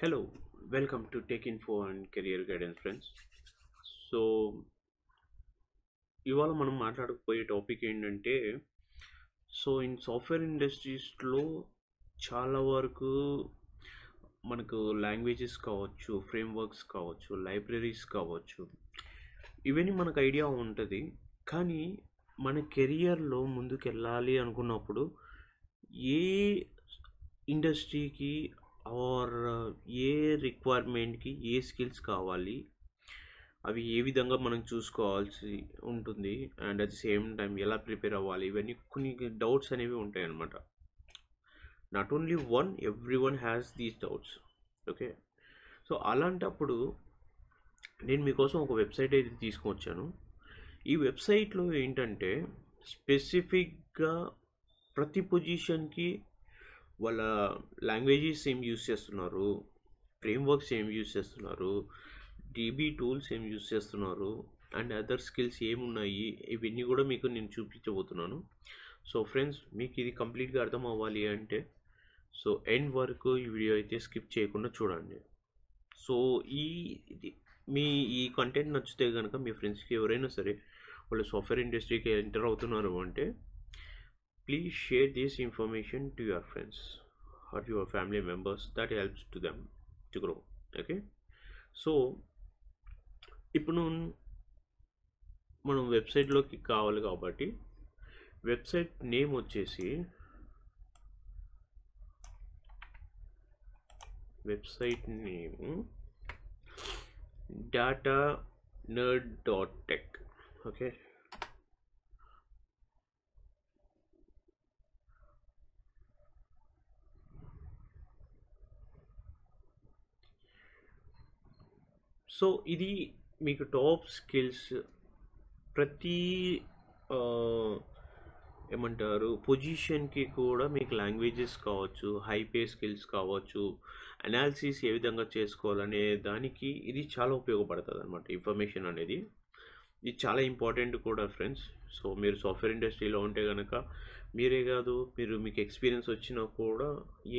Hello, welcome to Tech Info and Career Guidance friends. So ఇవాళ మనం మాట్లాడకపోయే topic ఏంటంటే in software ఇండస్ట్రీస్లో చాలా వరకు మనకు లాంగ్వేజెస్ కావచ్చు, ఫ్రేమ్వర్క్స్ కావచ్చు, లైబ్రరీస్ కావచ్చు, ఇవన్నీ మనకు ఐడియా ఉంటుంది. కానీ మన కెరియర్లో ముందుకు వెళ్ళాలి అనుకున్నప్పుడు ఏ ఇండస్ట్రీకి ఆర్ ఏ రిక్వైర్మెంట్కి ఏ స్కిల్స్ కావాలి, అవి ఏ విధంగా మనం చూసుకోవాల్సి ఉంటుంది, and at the same time ఎలా ప్రిపేర్ అవ్వాలి, ఇవన్నీ కొన్ని డౌట్స్ అనేవి ఉంటాయి అన్నమాట. Not only one, every one has these doubts. Okay, so అలాంటప్పుడు నేను మీకోసం ఒక వెబ్సైట్ అయితే తీసుకొచ్చాను. ఈ వెబ్సైట్లో ఏంటంటే స్పెసిఫిక్గా ప్రతి పొజిషన్కి వాళ్ళ లాంగ్వేజెస్ ఏం యూస్ చేస్తున్నారు, ఫ్రేమ్వర్క్స్ ఏం యూస్ చేస్తున్నారు, డీబీ టూల్స్ ఏం యూస్ చేస్తున్నారు, అండ్ అదర్ స్కిల్స్ ఏమున్నాయి, ఇవన్నీ కూడా మీకు నేను చూపించబోతున్నాను. సో ఫ్రెండ్స్, మీకు ఇది కంప్లీట్గా అర్థం అవ్వాలి అంటే ఎండ్ వరకు ఈ వీడియో అయితే స్కిప్ చేయకుండా చూడండి. సో ఈ కంటెంట్ నచ్చితే కనుక మీ ఫ్రెండ్స్కి ఎవరైనా సరే వాళ్ళు సాఫ్ట్వేర్ ఇండస్ట్రీకి ఎంటర్ అవుతున్నారు అంటే please share this information to your friends or your family members. That helps to them to grow. Okay, so ఇప్పుడు మనం వెబ్సైట్లోకి కావాలి కాబట్టి వెబ్సైట్ నేమ్ వచ్చేసి datanerd.tech. ఓకే, సో ఇది మీకు టాప్ స్కిల్స్ ప్రతి ఏమంటారు పొజిషన్కి కూడా మీకు లాంగ్వేజెస్ కావచ్చు, హై పే స్కిల్స్ కావచ్చు, అనాలిసిస్ ఏ విధంగా చేసుకోవాలనే దానికి ఇది చాలా ఉపయోగపడుతుంది అనమాట. ఇన్ఫర్మేషన్ అనేది ఇది చాలా ఇంపార్టెంట్ కూడా ఫ్రెండ్స్. సో మీరు సాఫ్ట్వేర్ ఇండస్ట్రీలో ఉంటే కనుక మీరే కాదు, మీకు ఎక్స్పీరియన్స్ వచ్చినా కూడా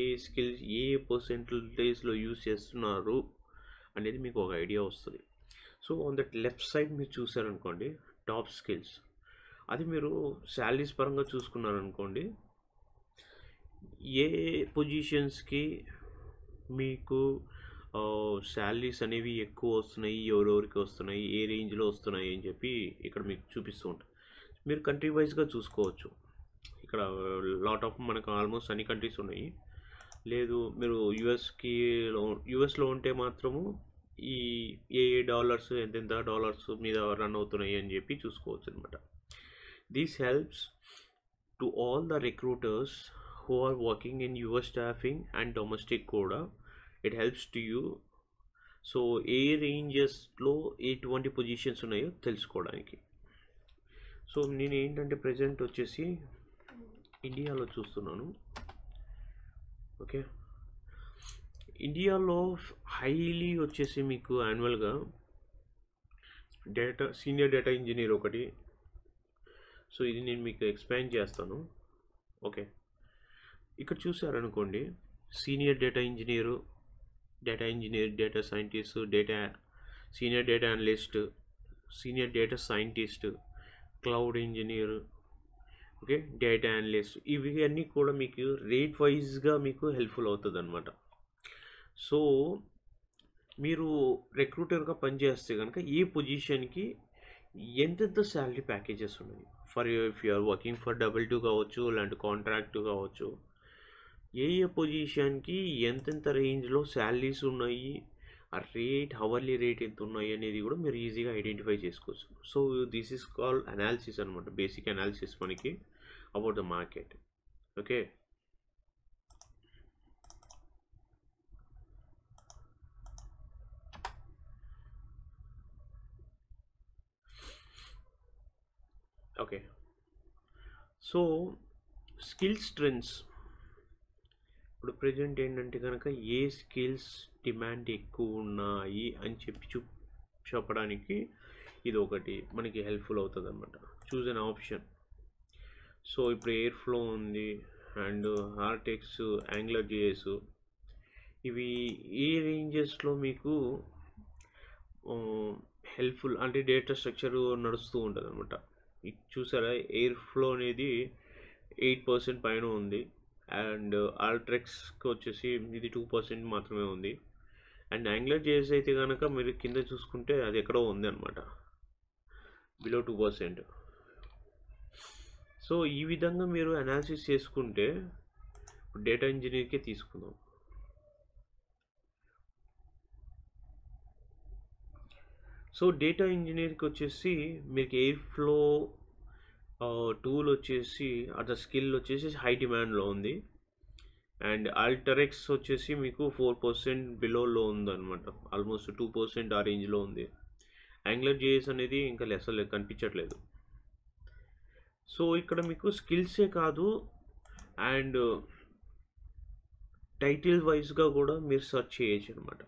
ఏ స్కిల్స్ ఏ పర్సెంటేజ్లో యూస్ చేస్తున్నారు అనేది మీకు ఒక ఐడియా వస్తుంది. So on that left side మీరు చూసారనుకోండి టాప్ స్కిల్స్, అది మీరు శాలరీస్ పరంగా చూసుకున్నారనుకోండి ఏ పొజిషన్స్కి మీకు శాలరీస్ అనేవి ఎక్కువ వస్తున్నాయి, ఎవరెవరికి వస్తున్నాయి, ఏ రేంజ్లో వస్తున్నాయి అని చెప్పి ఇక్కడ మీకు చూపిస్తూ ఉంటాయి. మీరు కంట్రీ వైజ్గా చూసుకోవచ్చు. ఇక్కడ లాట్ ఆఫ్ మనకు ఆల్మోస్ట్ అన్ని కంట్రీస్ ఉన్నాయి. లేదు మీరు యూఎస్లో ఉంటే మాత్రము ఈ ఏ డాలర్స్ ఎంతెంత డాలర్స్ మీద రన్ అవుతున్నాయి అని చెప్పి చూసుకోవచ్చు అనమాట. This helps to all the recruiters who are working in US staffing and domestic కూడా. It helps to you. So ఏ రేంజెస్లో ఎటువంటి పొజిషన్స్ ఉన్నాయో తెలుసుకోవడానికి. సో నేను ఏంటంటే ప్రజెంట్ వచ్చేసి ఇండియాలో చూస్తున్నాను. ఓకే, ఇండియాలో హైలీ వచ్చేసి మీకు యాన్యువల్గా సీనియర్ డేటా ఇంజనీర్ ఒకటి. సో ఇది నేను మీకు ఎక్స్ప్లెయిన్ చేస్తాను. ఓకే, ఇక్కడ చూసారనుకోండి senior data engineer, data scientist, senior data analyst, senior data scientist, cloud engineer, okay, data analyst, ఇవి అన్నీ కూడా మీకు రేట్ వైజ్గా మీకు హెల్ప్ఫుల్ అవుతుంది అనమాట. సో మీరు రిక్రూటర్గా పనిచేస్తే కనుక ఏ పొజిషన్కి ఎంతెంత శాలరీ ప్యాకేజెస్ ఉన్నాయి, for if you are working for W2 కావచ్చు, లేదంటే కాంట్రాక్ట్ కావచ్చు, ఏ పొజిషన్కి ఎంతెంత రేంజ్లో శాలరీస్ ఉన్నాయి, ఆ అవర్లీ రేట్ ఎంత ఉన్నాయి అనేది కూడా మీరు ఈజీగా ఐడెంటిఫై చేసుకోవచ్చు. So this is called analysis అనమాట, బేసిక్ అనాలిసిస్ మనకి about the market. Okay, okay, so skills trends ఇప్పుడు ప్రజెంట్ ఏంటంటే కనుక ఏ స్కిల్స్ డిమాండ్ ఎక్కువ ఉన్నాయి అని చెప్పడానికి ఇది ఒకటి మనకి హెల్ప్ఫుల్ అవుతుంది అనమాట. Choose an option. సో ఇప్పుడు ఎయిర్ ఫ్లో ఉంది, అండ్ ఆర్టెక్స్, యాంగులర్ JS, ఇవి ఏ రేంజెస్లో మీకు హెల్ప్ఫుల్ అంటే డేటా స్ట్రక్చర్ నడుస్తూ ఉంటుంది అనమాట. చూసారా, ఎయిర్ ఫ్లో అనేది 8% పైన ఉంది, అండ్ ఆల్ట్రెక్స్కి వచ్చేసి ఇది 2% మాత్రమే ఉంది. అండ్ యాంగులర్ జేఎస్ అయితే కనుక మీరు కింద చూసుకుంటే అది ఎక్కడో ఉంది అనమాట, బిలో 2%. సో ఈ విధంగా మీరు అనాలిసిస్ చేసుకుంటే డేటా ఇంజనీర్కే తీసుకుందాం. సో డేటా ఇంజనీర్కి వచ్చేసి మీకు ఎయిర్ ఫ్లో టూల్ వచ్చేసి అదే స్కిల్ వచ్చేసి హై డిమాండ్లో ఉంది. అండ్ ఆల్టరెక్స్ వచ్చేసి మీకు 4% బిలోలో ఉందన్నమాట, ఆల్మోస్ట్ 2% ఆ రేంజ్లో ఉంది. యాంగులర్ జేఎస్ అనేది ఇంకా అసలు కనిపించట్లేదు. సో ఇక్కడ మీకు స్కిల్సే కాదు, అండ్ టైటిల్ వైజ్గా కూడా మీరు సెర్చ్ చేయొచ్చు అనమాట.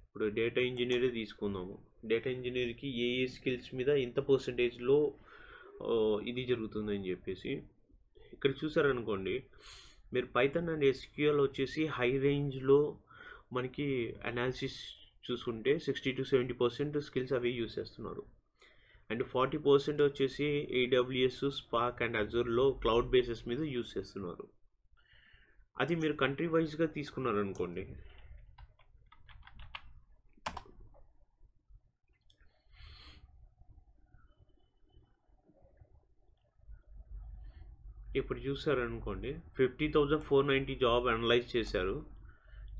ఇప్పుడు డేటా ఇంజనీరే తీసుకుందాము. డేటా ఇంజనీర్కి ఏ స్కిల్స్ మీద ఎంత పర్సంటేజ్లో ఇది జరుగుతుందని చెప్పేసి ఇక్కడ చూసారనుకోండి, మీరు పైథాన్ అండ్ ఎస్క్యూఎల్ వచ్చేసి హై రేంజ్లో మనకి అనాలిసిస్ చూసుకుంటే 60 to 70% స్కిల్స్ అవి యూస్ చేస్తున్నారు. అండ్ 40% వచ్చేసి AWS, స్పార్క్ అండ్ అజూర్లో క్లౌడ్ బేసెస్ మీద యూస్ చేస్తున్నారు. అది మీరు కంట్రీ వైజ్గా తీసుకున్నారనుకోండి, ఇప్పుడు చూసారనుకోండి 50,490 జాబ్ అనలైజ్ చేశారు.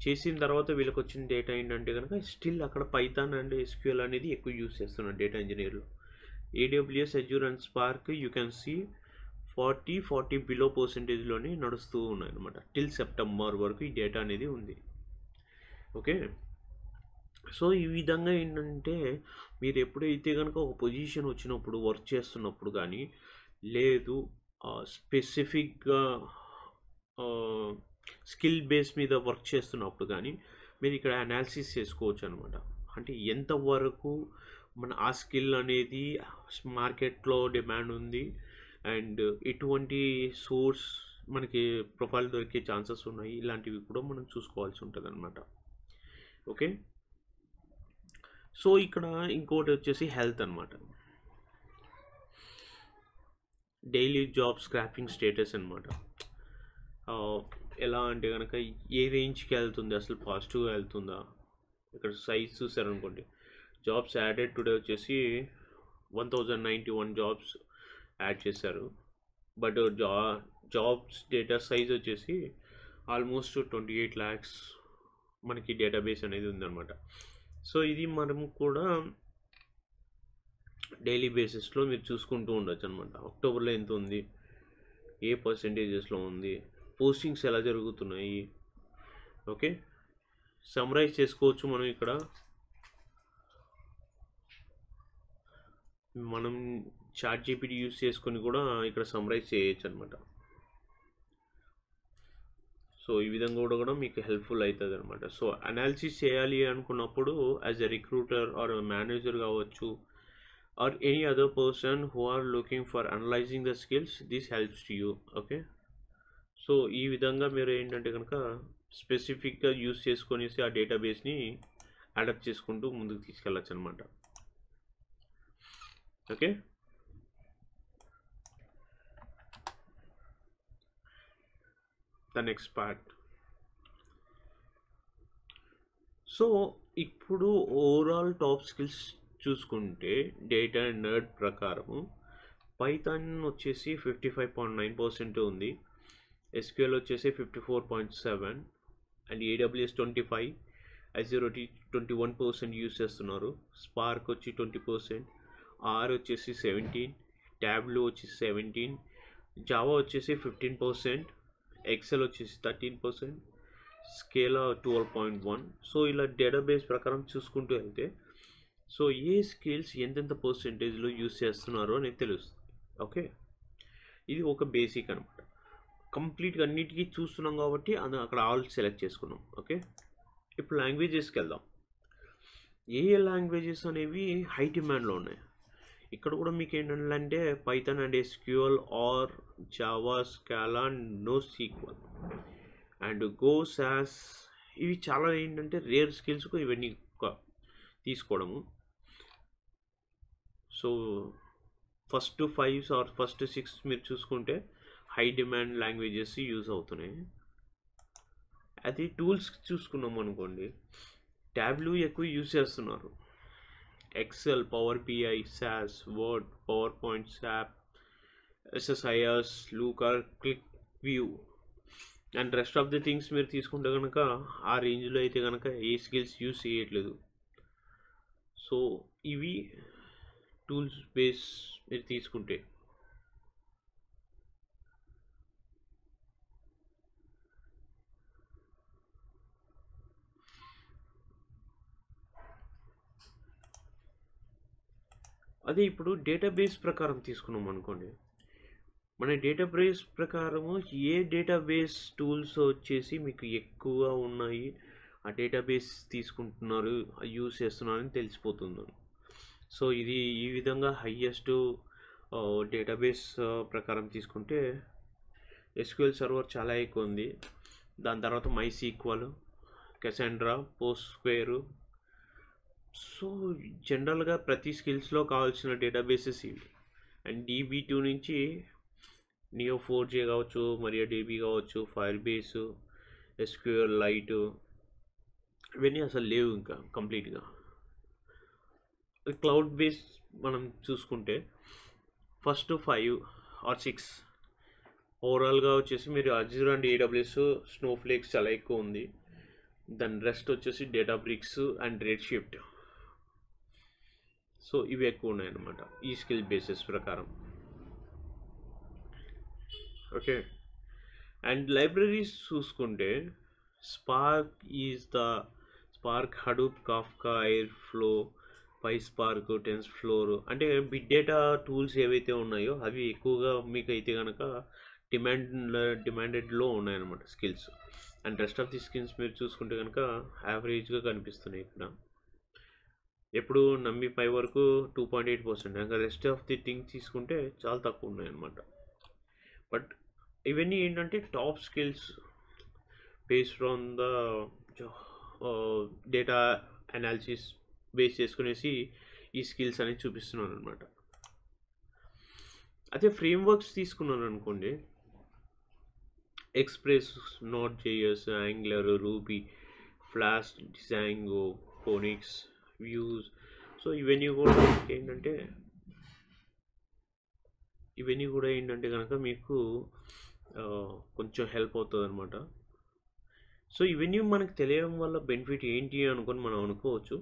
చేసిన తర్వాత వీళ్ళకి వచ్చిన డేటా ఏంటంటే కనుక స్టిల్ అక్కడ పైథాన్ అండ్ ఎస్క్యూఎల్ అనేది ఎక్కువ యూస్ చేస్తున్నారు డేటా ఇంజనీర్లు. AWS, Azure and Spark you can see 40 below పర్సెంటేజ్లోనే నడుస్తూ ఉన్నాయి అనమాట. టిల్ సెప్టెంబర్ వరకు ఈ డేటా అనేది ఉంది. ఓకే, సో ఈ విధంగా ఏంటంటే మీరు ఎప్పుడైతే కనుక ఒక పొజిషన్ వచ్చినప్పుడు వర్క్ చేస్తున్నప్పుడు కానీ, లేదు స్పెసిఫిక్గా స్కిల్ బేస్ మీద వర్క్ చేస్తున్నప్పుడు కానీ మీరు ఇక్కడ అనాలిసిస్ చేసుకోవచ్చు అనమాట. అంటే ఎంతవరకు మన ఆ స్కిల్ అనేది మార్కెట్లో డిమాండ్ ఉంది, అండ్ ఎటువంటి సోర్స్ మనకి ప్రొఫైల్ దొరికే ఛాన్సెస్ ఉన్నాయి, ఇలాంటివి కూడా మనం చూసుకోవాల్సి ఉంటుంది అనమాట. ఓకే, సో ఇక్కడ ఇంకోటి వచ్చేసి హెల్త్ అనమాట. డైలీ జాబ్ స్క్రాపింగ్ స్టేటస్ అనమాట. ఎలా అంటే కనుక ఏ రేంజ్కి వెళ్తుంది, అసలు పాజిటివ్గా వెళ్తుందా. ఇక్కడ సైజ్ చూసారనుకోండి, జాబ్స్ యాడెడ్ టుడే వచ్చేసి 1091 జాబ్స్ యాడ్ చేశారు. బట్ జాబ్స్ డేటా సైజ్ వచ్చేసి ఆల్మోస్ట్ 28 lakhs మనకి డేటాబేస్ అనేది ఉందన్నమాట. సో ఇది మనం కూడా డైలీ బేసిస్లో మీరు చూసుకుంటూ ఉండొచ్చు అనమాట. అక్టోబర్లో ఎంత ఉంది, ఏ పర్సెంటేజెస్లో ఉంది, పోస్టింగ్స్ ఎలా జరుగుతున్నాయి. ఓకే, సమ్మరైజ్ చేసుకోవచ్చు మనం ఇక్కడ. మనం చాట్ జీపీటీ యూస్ చేసుకొని కూడా ఇక్కడ సమ్మరైజ్ చేయొచ్చు అనమాట. సో ఈ విధంగా కూడా మీకు హెల్ప్ఫుల్ అవుతుంది అనమాట. సో అనాలిసిస్ చేయాలి అనుకున్నప్పుడు as a recruiter or manager కావచ్చు, or any other person who are looking for analyzing the skills, this helps to you. Okay, so ఈ విధంగా మీరు ఏంటంటే కనుక స్పెసిఫిక్గా యూస్ చేసుకొనేసి ఆ డేటాబేస్ని అడాప్ట్ చేసుకుంటూ ముందుకు తీసుకెళ్ళచ్చు అనమాట. Okay, the next part. So ఇప్పుడు ఓవరాల్ టాప్ స్కిల్స్ చూసుకుంటే డేటా నర్డ్ ప్రకారము పైథాన్ వచ్చేసి 55.9% ఉంది, ఎస్క్యూఎల్ వచ్చేసి 54.7, అండ్ AWS 25, అజూర్ 21% యూస్ చేస్తున్నారు, స్పార్క్ వచ్చి 20%, ఆర్ వచ్చేసి 17, ట్యాబ్లో వచ్చేసి 17, జావా వచ్చేసి 15%, ఎక్సెల్ వచ్చేసి 13%, స్కేలా 12.1. సో ఇలా డేటాబేస్ ప్రకారం చూసుకుంటూ వెళ్తే సో ఏ స్కిల్స్ ఎంతెంత పర్సెంటేజ్లో యూస్ చేస్తున్నారో అనేది తెలుస్తుంది. ఓకే, ఇది ఒక బేసిక్ అనమాట. కంప్లీట్గా అన్నిటికీ చూస్తున్నాం కాబట్టి అక్కడ ఆల్ సెలెక్ట్ చేసుకున్నాం. ఓకే, ఇప్పుడు లాంగ్వేజెస్కి వెళ్దాం. ఏ లాంగ్వేజెస్ అనేవి హై డిమాండ్లో ఉన్నాయి. ఇక్కడ కూడా మీకు ఏంటంటే Python and SQL are Java, scallop, NoSQL and go, sauce, ఇవి చాలా ఏంటంటే రేర్ స్కిల్స్కు ఇవన్నీ తీసుకోవడము. సో ఫస్ట్ 5 ఆర్ ఫస్ట్ 6 మీరు చూసుకుంటే హై డిమాండ్ లాంగ్వేజెస్ యూజ్ అవుతున్నాయి. అది టూల్స్ చూసుకున్నాం అనుకోండి, ట్యాబ్లు ఎక్కువ యూజ్ చేస్తున్నారు. Excel, Power BI, SAS, Word, PowerPoint, SAP, SSIS, Looker, QlikView and rest of the things మీరు తీసుకుంటే కనుక ఆ రేంజ్లో అయితే కనుక ఏ స్కిల్స్ యూజ్ చేయట్లేదు. సో ఇవి టూల్స్ బేస్ మీరు తీసుకుంటే. అదే ఇప్పుడు డేటాబేస్ ప్రకారం తీసుకున్నాం అనుకోండి, మన డేటాబేస్ ప్రకారము ఏ డేటాబేస్ టూల్స్ వచ్చేసి మీకు ఎక్కువ ఉన్నాయి, ఆ డేటాబేస్ తీసుకుంటున్నారు, యూజ్ చేస్తున్నారని తెలిసిపోతుంది. సో ఇది ఈ విధంగా హయ్యెస్ట్ డేటాబేస్ ప్రకారం తీసుకుంటే ఎస్క్యూఎల్ సర్వర్ చాలా ఎక్కువ ఉంది. దాని తర్వాత MySQL, Cassandra, PostgreSQL. సో జనరల్గా ప్రతి స్కిల్స్లో కావాల్సిన డేటాబేసెస్ ఇవి. అండ్ DB2 నుంచి Neo4j కావచ్చు, MariaDB కావచ్చు, Firebase, SQLite ఇవన్నీ అసలు లేవు ఇంకా కంప్లీట్గా. క్లౌడ్ బేస్ మనం చూసుకుంటే ఫస్ట్ 5 ఆర్ 6 ఓవరాల్గా వచ్చేసి మీరు అజూర్ అండ్ AWS, స్నోఫ్లేక్స్ చాలా ఎక్కువ ఉంది. దాని రెస్ట్ వచ్చేసి డేటాబ్రిక్స్ అండ్ రెడ్షిఫ్ట్. సో ఇవి ఎక్కువ ఉన్నాయన్నమాట ఈ స్కిల్ బేసిస్ ప్రకారం. ఓకే, అండ్ లైబ్రరీస్ చూసుకుంటే spark, Hadoop, Kafka, Airflow, PySpark, TensorFlow అంటే బిగ్ డేటా టూల్స్ ఏవైతే ఉన్నాయో అవి ఎక్కువగా మీకు అయితే కనుక డిమాండెడ్లో ఉన్నాయన్నమాట skills. And rest of the skills మీరు చూసుకుంటే కనుక యావరేజ్గా కనిపిస్తున్నాయి ఇక్కడ. ఎప్పుడు నమ్మి పై వరకు 2.8%, ఇంకా రెస్ట్ ఆఫ్ ది థింగ్ తీసుకుంటే చాలా తక్కువ ఉన్నాయి అన్నమాట. బట్ ఇవన్నీ ఏంటంటే top skills based on the data analysis base చేసుకునేసి ఈ స్కిల్స్ అనేది చూపిస్తున్నాను అనమాట. అదే ఫ్రేమ్వర్క్స్ తీసుకున్నాను అనుకోండి, Express, Node.js, Angular, Ruby, Flash, Django, Phoenix, views. So ఇవన్నీ కూడా ఏంటంటే కనుక మీకు కొంచెం హెల్ప్ అవుతుంది అనమాట. సో ఇవన్నీ మనకు తెలియడం వల్ల బెనిఫిట్ ఏంటి అనుకొని మనం అనుకోవచ్చు.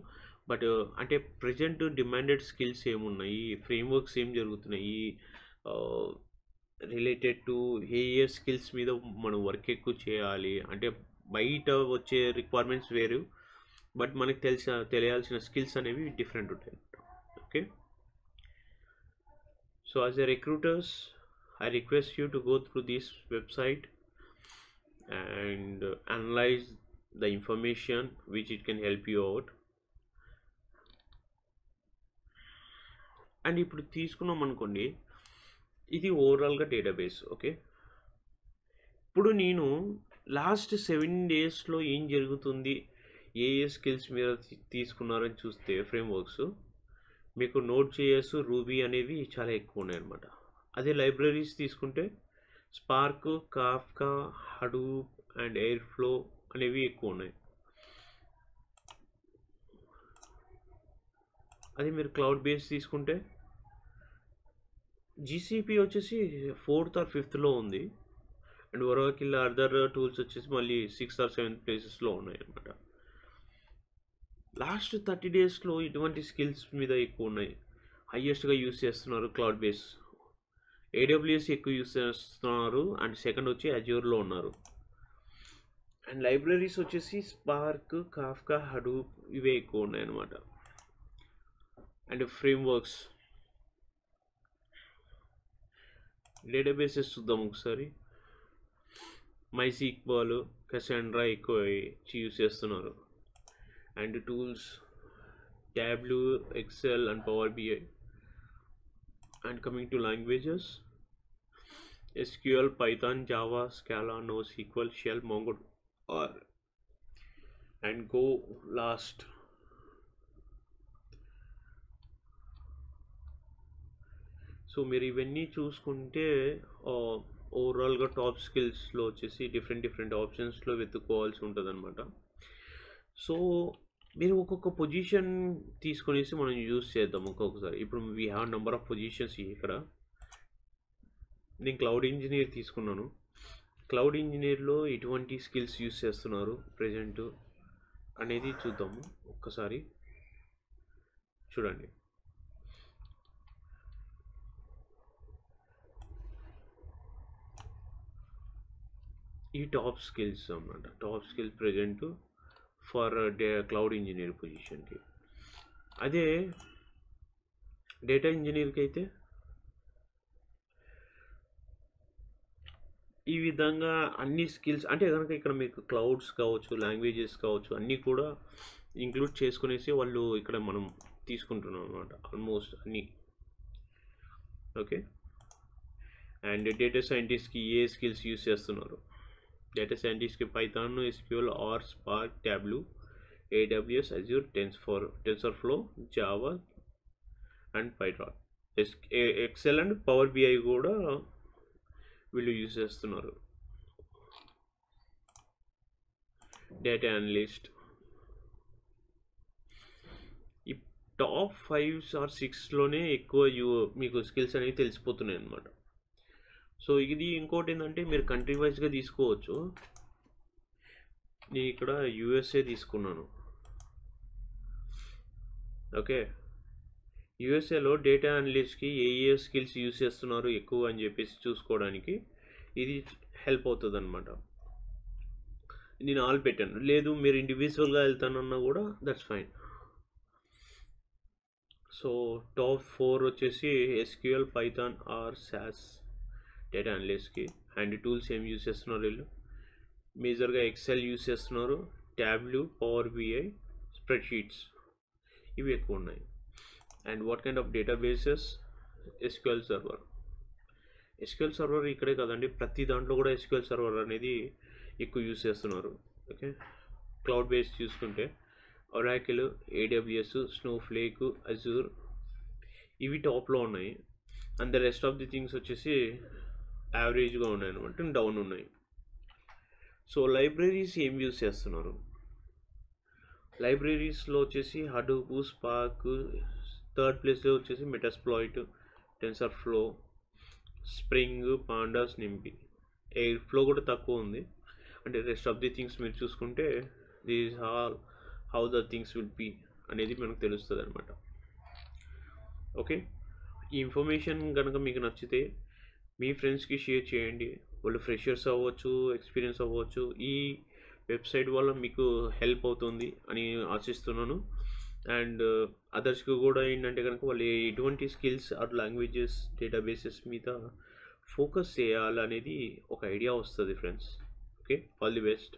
బట్ అంటే ప్రజెంట్ డిమాండెడ్ స్కిల్స్ ఏమున్నాయి, ఫ్రేమ్వర్క్స్ ఏం జరుగుతున్నాయి, రిలేటెడ్ టు ఏ స్కిల్స్ మీద మనం వర్క్ ఎక్కువ చేయాలి అంటే బయట వచ్చే రిక్వైర్మెంట్స్ వేరు, బట్ మనకు తెలియాల్సిన స్కిల్స్ అనేవి డిఫరెంట్ ఉంటాయి. Okay, so as a recruiters I request you to go through this website and analyze the information which it can help you out. And ఇప్పుడు తీసుకున్నాం అనుకోండి, ఇది ఓవరాల్గా డేటాబేస్. ఓకే, ఇప్పుడు నేను లాస్ట్ 7 డేస్లో ఏం జరుగుతుంది, ఏ స్కిల్స్ మీద తీసుకున్నారని చూస్తే ఫ్రేమ్వర్క్స్ మీకు Node.js, రూబీ అనేవి చాలా ఎక్కువ ఉన్నాయి అన్నమాట. అదే లైబ్రరీస్ తీసుకుంటే spark, Kafka, Hadoop and Airflow అనేవి ఎక్కువ ఉన్నాయి. అదే మీరు క్లౌడ్ బేస్ తీసుకుంటే GCP వచ్చేసి 4th or 5thలో ఉంది, అండ్ ఒరాకిల్ అదర్ టూల్స్ వచ్చేసి మళ్ళీ 6th or 7th ప్లేసెస్లో ఉన్నాయి అన్నమాట. లాస్ట్ 30 డేస్లో ఇటువంటి స్కిల్స్ మీద ఎక్కువ ఉన్నాయి. హయ్యెస్ట్గా యూజ్ చేస్తున్నారు క్లౌడ్ బేస్, AWS ఎక్కువ యూజ్ చేస్తున్నారు, అండ్ సెకండ్ వచ్చి అజ్యూర్లో ఉన్నారు. అండ్ లైబ్రరీస్ వచ్చేసి స్పార్క్, కాఫ్కా, హడూప్ ఇవే ఎక్కువ ఉన్నాయి అన్నమాట. అండ్ ఫ్రేమ్వర్క్స్, డేటాబేసెస్ చూద్దాం ఒకసారి. MySQL, Cassandra ఎక్కువ యూజ్ చేస్తున్నారు. And tools Tableau, Excel and Power BI. And coming to languages, SQL, Python, Java, Scala, NoSQL, Shell, Mongo. Or and go last. So మీరు ఇవన్నీ చూసుకుంటే ఓవరాల్గా టాప్ స్కిల్స్లో వచ్చేసి డిఫరెంట్ ఆప్షన్స్లో వెతుక్కోవాల్సి ఉంటుంది అనమాట. సో మీరు ఒక్కొక్క పొజిషన్ తీసుకొనేసి మనం యూజ్ చేద్దాం ఒక్కొక్కసారి. ఇప్పుడు we have number of positions ఇక్కడ. నేను క్లౌడ్ ఇంజనీర్ తీసుకున్నాను. క్లౌడ్ ఇంజనీర్లో ఎటువంటి స్కిల్స్ యూజ్ చేస్తున్నారు ప్రజెంట్ అనేది చూద్దాము ఒక్కసారి. చూడండి, ఈ టాప్ స్కిల్స్ అన్నమాట. Top skills present for cloud engineer పొజిషన్కి. అదే డేటా ఇంజనీర్కి అయితే ఈ విధంగా అన్ని స్కిల్స్ అంటే కనుక ఇక్కడ మీకు క్లౌడ్స్ కావచ్చు, లాంగ్వేజెస్ కావచ్చు, అన్నీ కూడా ఇంక్లూడ్ చేసుకునేసి వాళ్ళు ఇక్కడ మనం తీసుకుంటున్నాం అనమాట ఆల్మోస్ట్ అన్నీ. ఓకే, అండ్ డేటా సైంటిస్ట్కి ఏ స్కిల్స్ యూస్ చేస్తున్నారు? డేటా సైంటిస్ట్కి Python, SQL, R, Spark, Tableau, AWS, Azure, TensorFlow, Java and Python. Excel and Power BI కూడా వీళ్ళు యూజ్ చేస్తున్నారు. Data analyst. ఈ టాప్ 5 or 6లోనే ఎక్కువ మీకు స్కిల్స్ అనేవి తెలిసిపోతున్నాయి అన్నమాట. సో ఇది ఇంకోటి ఏంటంటే మీరు కంట్రీ వైజ్గా తీసుకోవచ్చు. నేను ఇక్కడ USA తీసుకున్నాను. ఓకే, యూఎస్ఏలో డేటా అనలిస్ట్కి ఏ స్కిల్స్ యూస్ చేస్తున్నారు ఎక్కువ అని చెప్పేసి చూసుకోవడానికి ఇది హెల్ప్ అవుతుంది అనమాట. నేను ఆల్ పెట్టాను. లేదు మీరు ఇండివిజువల్గా వెళ్తానన్నా కూడా దట్స్ ఫైన్. సో టాప్ 4 వచ్చేసి SQL, Python, R, SAS data అనలిస్ట్కి. అండ్ టూల్స్ ఏం యూస్ చేస్తున్నారు వీళ్ళు? మేజర్గా ఎక్సెల్ యూస్ చేస్తున్నారు, ట్యాబ్లూ, పవర్ BI, స్ప్రెడ్షీట్స్ ఇవి ఎక్కువ ఉన్నాయి. And what kind of databases? SQL server. SQL server ఇక్కడే కదండి, ప్రతి దాంట్లో కూడా SQL సర్వర్ అనేది ఎక్కువ యూస్ చేస్తున్నారు. ఓకే, క్లౌడ్ బేస్ చూసుకుంటే ఒరాకిల్, AWS, స్నోఫ్లేక్, అజూర్ ఇవి టాప్లో ఉన్నాయి. And the rest of the things వచ్చేసి యావరేజ్గా ఉన్నాయి అనమాట, డౌన్ ఉన్నాయి. సో లైబ్రరీస్ ఏం యూస్ చేస్తున్నారు? లైబ్రరీస్లో వచ్చేసి హడూప్, స్పార్క్, థర్డ్ ప్లేస్లో వచ్చేసి మెటాస్ప్లాయిట్, టెన్సర్ఫ్లో, స్ప్రింగ్, పాండాస్, నింపి. ఎయిర్ ఫ్లో కూడా తక్కువ ఉంది. అంటే రెస్ట్ ఆఫ్ ది థింగ్స్ మీరు చూసుకుంటే this how the things will be అనేది మనకు తెలుస్తుంది అనమాట. ఓకే, ఈ ఇన్ఫర్మేషన్ కనుక మీకు నచ్చితే మీ ఫ్రెండ్స్కి షేర్ చేయండి. వాళ్ళు ఫ్రెషర్స్ అవ్వచ్చు, ఎక్స్పీరియన్స్ అవ్వచ్చు. ఈ వెబ్సైట్ వల్ల మీకు హెల్ప్ అవుతుంది అని ఆశిస్తున్నాను. అండ్ అదర్స్కి కూడా ఏంటంటే కనుక వాళ్ళు ఎటువంటి స్కిల్స్ ఆర్ లాంగ్వేజెస్, డేటాబేసెస్ మీద ఫోకస్ చేయాలనేది ఒక ఐడియా వస్తుంది friends. Okay, all the best.